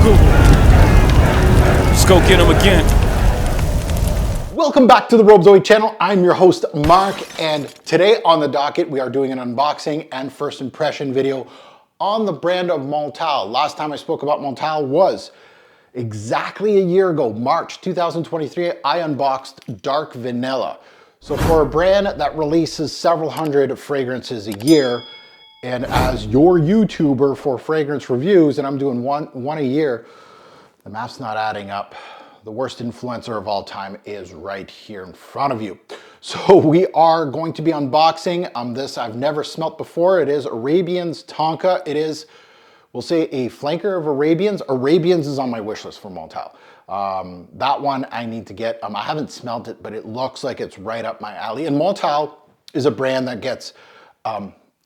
Google. Let's go get him again. Welcome back to the Robe Zoe channel. I'm your host, Mark, and today on the docket, we are doing an unboxing and first impression video on the brand of Montale. Last time I spoke about Montale was exactly a year ago, March 2023, I unboxed Dark Vanilla. So for a brand that releases several hundred fragrances a year, and as your YouTuber for fragrance reviews, and I'm doing one a year, the math's not adding up. The worst influencer of all time is right here in front of you. So we are going to be unboxing this I've never smelt before. It is Arabians Tonka. It is, we'll say, a flanker of Arabians. Arabians is on my wish list for Montale. That one I need to get. I haven't smelt it, but it looks like it's right up my alley. And Montale is a brand that gets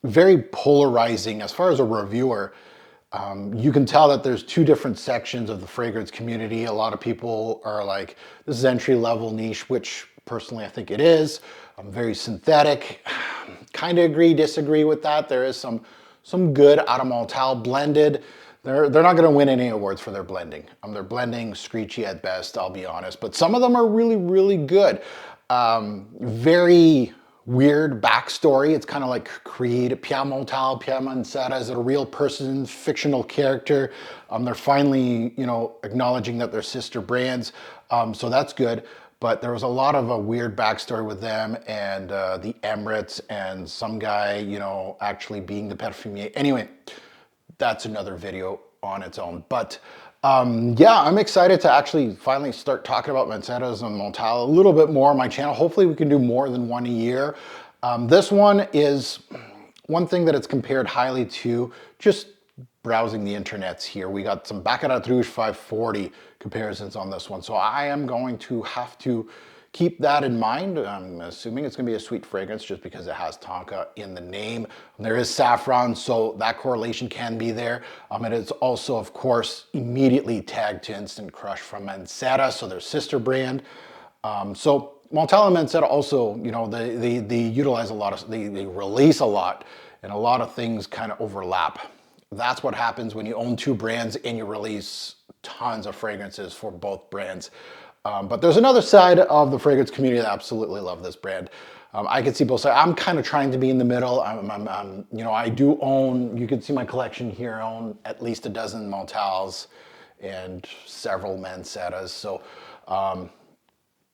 very polarizing as far as a reviewer. You can tell that there's two different sections of the fragrance community. A lot of people are like, this is entry-level niche, which personally I think it is. Very synthetic. Kind of agree, disagree with that. There is some good out of Montale blended. They're not going to win any awards for their blending. Their blending screechy at best, I'll be honest. But some of them are really, really good. Very weird backstory. It's kind of like Creed, Pierre Montale, Pierre Mancera. Is it a real person, fictional character? They're finally, acknowledging that they're sister brands. So that's good. But there was a lot of a weird backstory with them and the Emirates and some guy, actually being the Perfume. Anyway, that's another video on its own. But yeah, I'm excited to actually finally start talking about Manceras and Montale a little bit more on my channel. Hopefully we can do more than one a year. This one is one thing that it's compared highly to, just browsing the internets here. We got some Baccarat Rouge 540 comparisons on this one. So I am going to have to keep that in mind. I'm assuming it's going to be a sweet fragrance just because it has Tonka in the name. There is saffron, so that correlation can be there. And it's also, of course, immediately tagged to Instant Crush from Mancera, so their sister brand. So Montale and Mancera also, they utilize a lot of, they release a lot, and a lot of things kind of overlap. That's what happens when you own two brands and you release tons of fragrances for both brands. But there's another side of the fragrance community that absolutely love this brand. I can see both sides. I'm kind of trying to be in the middle. I do own, you can see my collection here, I own at least a dozen Montales and several Manceras. So, I've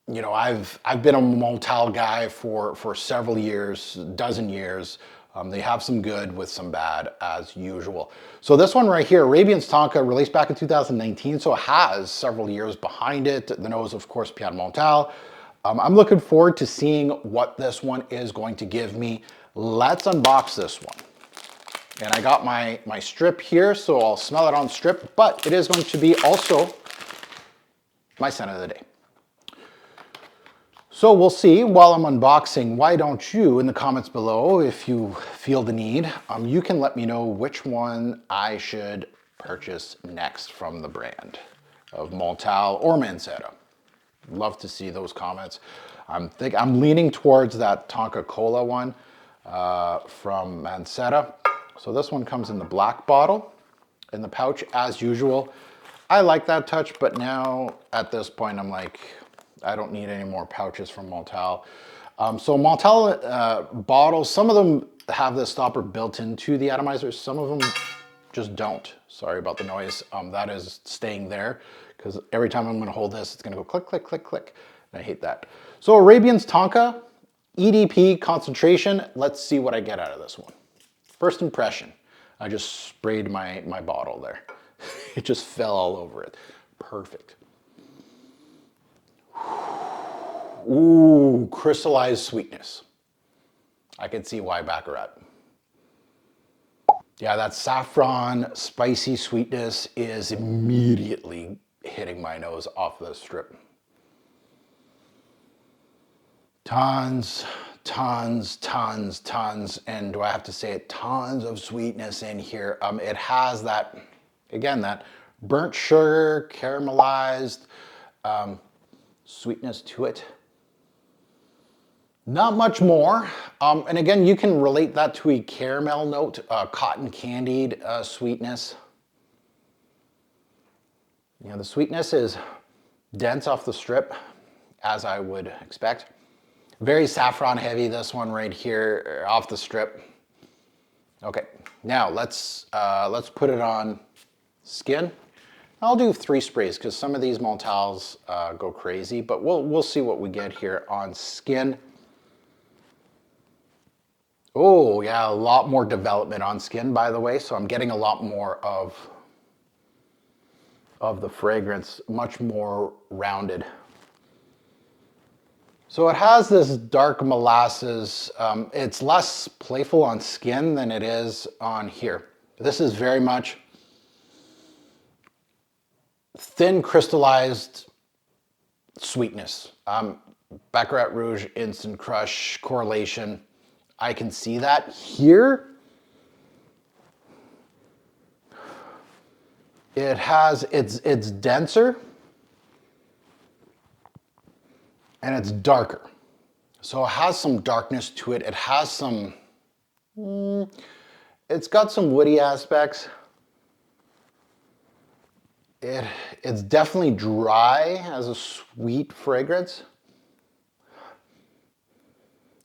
been a Montale guy for several years, dozen years. They have some good with some bad as usual. So this one right here, Arabians Tonka, released back in 2019, so it has several years behind it. The nose, of course, Pierre Montale. I'm looking forward to seeing what this one is going to give me. Let's unbox this one. And I got my strip here, so I'll smell it on strip, but it is going to be also my scent of the day. So we'll see while I'm unboxing. Why don't you, in the comments below, if you feel the need, you can let me know which one I should purchase next from the brand of Montale or Mancera. Love to see those comments. I'm leaning towards that Tonka Cola one from Mancera. So this one comes in the black bottle, in the pouch as usual. I like that touch, but now at this point I'm like, I don't need any more pouches from Montale. So Montale bottles, some of them have this stopper built into the atomizer. Some of them just don't. Sorry about the noise. That is staying there because every time I'm gonna hold this, it's gonna go click, click, click, click. And I hate that. So Arabians Tonka, EDP concentration. Let's see what I get out of this one. First impression, I just sprayed my bottle there. It just fell all over it. Perfect. Ooh, crystallized sweetness. I can see why Baccarat. Yeah, that saffron spicy sweetness is immediately hitting my nose off the strip. Tons, tons, tons, tons, and do I have to say it, tons of sweetness in here. It has that, again, that burnt sugar, caramelized sweetness to it. Not much more. And again, you can relate that to a caramel note, cotton candied sweetness. You know, the sweetness is dense off the strip, as I would expect. Very saffron heavy, this one right here, off the strip. Okay, now let's put it on skin. I'll do 3 sprays because some of these Montales go crazy, but we'll see what we get here on skin. Oh yeah, a lot more development on skin, by the way, so I'm getting a lot more of the fragrance, much more rounded. So it has this dark molasses. It's less playful on skin than it is on here. This is very much thin crystallized sweetness. Baccarat Rouge, Instant Crush, correlation. I can see that here. It has, it's denser and it's darker. So it has some darkness to it. It has some, it's got some woody aspects. It's definitely dry as a sweet fragrance.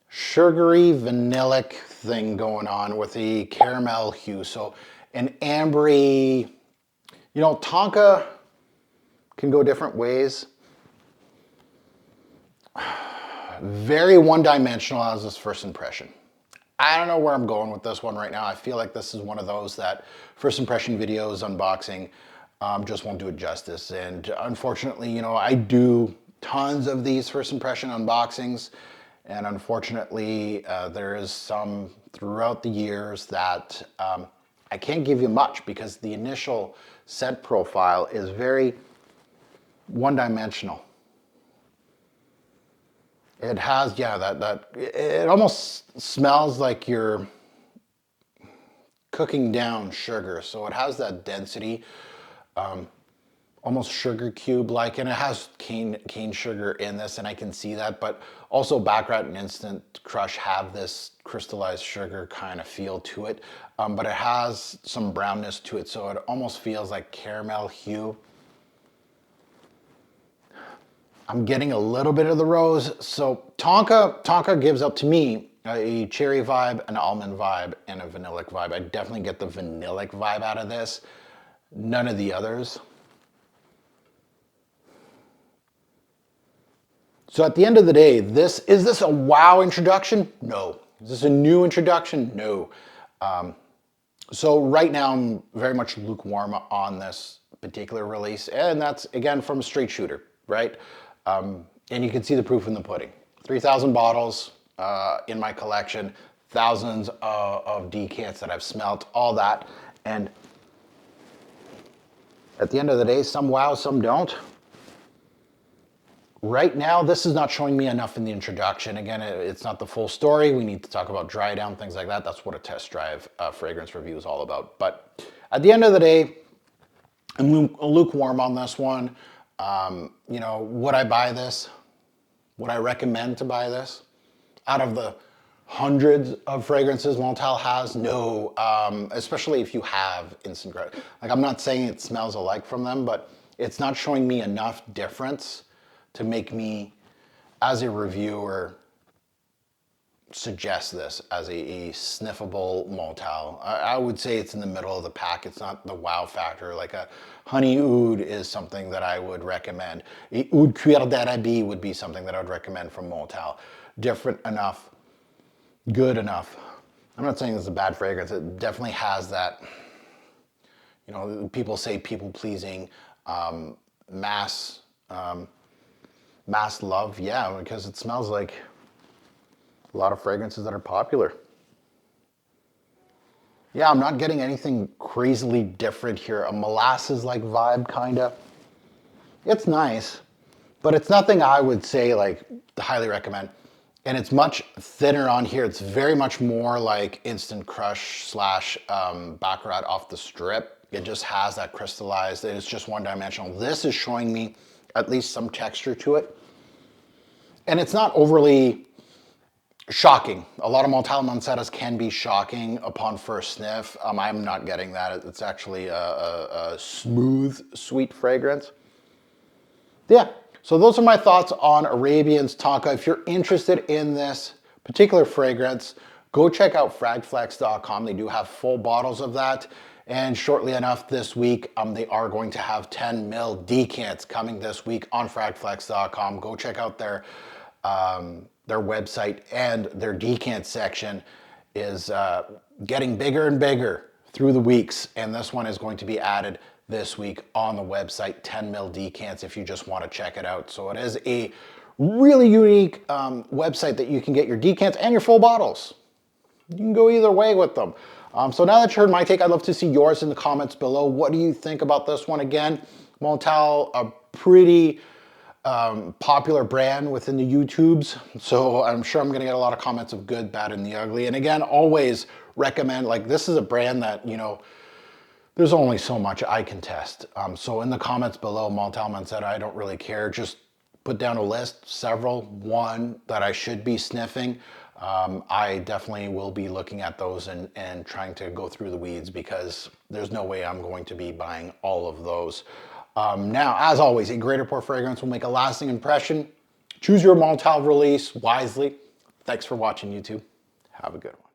Sugary, vanillic thing going on with the caramel hue. So an ambery, you know, Tonka can go different ways. Very one-dimensional as this first impression. I don't know where I'm going with this one right now. I feel like this is one of those that first impression videos, unboxing, just won't do it justice. And unfortunately, you know, I do tons of these first impression unboxings. And unfortunately, there is some throughout the years that I can't give you much because the initial scent profile is very one-dimensional. It has, yeah, it almost smells like you're cooking down sugar. So it has that density, almost sugar cube-like, and it has cane sugar in this, and I can see that, but also Baccarat and Instant Crush have this crystallized sugar kind of feel to it, but it has some brownness to it, so it almost feels like caramel hue. I'm getting a little bit of the rose. So Tonka gives up to me a cherry vibe, an almond vibe, and a vanillic vibe. I definitely get the vanillic vibe out of this. None of the others. So at the end of the day, is this a wow introduction? No. Is this a new introduction? No. So right now I'm very much lukewarm on this particular release, and that's again from a straight shooter, right? And you can see the proof in the pudding. 3,000 bottles in my collection, thousands of decants that I've smelt, all that. And at the end of the day, some wow, some don't. Right now, this is not showing me enough in the introduction. Again, it's not the full story. We need to talk about dry down, things like that. That's what a test drive fragrance review is all about. But at the end of the day, I'm lukewarm on this one. You know, would I buy this? Would I recommend to buy this? Out of the hundreds of fragrances Montale has, no. Especially if you have Instant Crush. Like, I'm not saying it smells alike from them, but it's not showing me enough difference to make me, as a reviewer, suggest this as a sniffable Montale. I would say it's in the middle of the pack. It's not the wow factor. Like a honey oud is something that I would recommend. A oud cuir d'Arabie would be something that I would recommend from Montale. Different enough, good enough. I'm not saying it's a bad fragrance. It definitely has that, you know, people say people pleasing, mass love. Yeah, because it smells like a lot of fragrances that are popular. Yeah, I'm not getting anything crazily different here. A molasses-like vibe, kinda. It's nice, but it's nothing I would say like highly recommend. And it's much thinner on here. It's very much more like Instant Crush slash Baccarat off the strip. It just has that crystallized, it's just one-dimensional. This is showing me at least some texture to it. And it's not overly shocking. A lot of Montale Mansettas can be shocking upon first sniff. I'm not getting that. It's actually a smooth, sweet fragrance. Yeah, so those are my thoughts on Arabians Tonka. If you're interested in this particular fragrance, go check out fragflex.com. They do have full bottles of that. And shortly enough this week, they are going to have 10 ml decants coming this week on fragflex.com. Go check out their website, and their decant section is getting bigger and bigger through the weeks. And this one is going to be added this week on the website, 10 ml decants, if you just want to check it out. So it is a really unique website that you can get your decants and your full bottles. You can go either way with them. So now that you heard my take, I'd love to see yours in the comments below. What do you think about this one? Again, Montale, a pretty popular brand within the YouTubes. So I'm sure I'm going to get a lot of comments of good, bad, and the ugly. And again, always recommend, like, this is a brand that, you know, there's only so much I can test. So in the comments below, Montale Mansetta, I don't really care. Just put down a list, several, one that I should be sniffing. I definitely will be looking at those and trying to go through the weeds, because there's no way I'm going to be buying all of those. Now, as always, a great pour fragrance will make a lasting impression. Choose your Montale release wisely. Thanks for watching, YouTube. Have a good one.